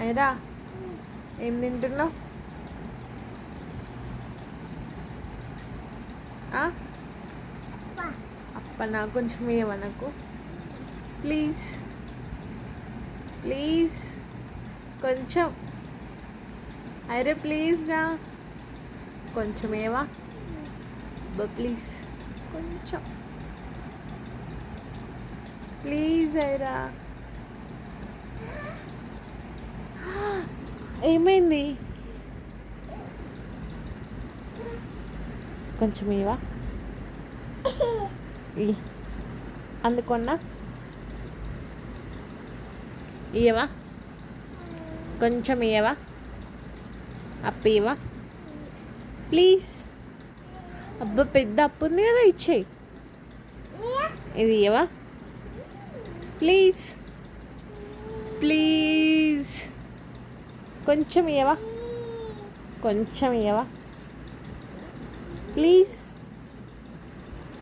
ఐరా ఏం తింటున్నావు? అప్పనా కొంచెం ఇవ్వవా నాకు ప్లీజ్ ప్లీజ్ కొంచెం. అరే ప్లీజ్ రా కొంచెం ఏవా ప్లీజ్ కొంచెం ప్లీజ్ ఐరా. ఏమైంది? కొంచెం ఇవా అందుకున్నా ఇయ్యవా కొంచెం ఇయ్యవా అప్పు ఇవ్వవా ప్లీజ్. అబ్బా పెద్ద అప్పు ఉంది కదా ఇచ్చేయి. ఇది ఇవ్వవా ప్లీజ్ ప్లీజ్ కొంచెం ఇవ్వవా కొంచెం ఇవ్వవా ప్లీజ్.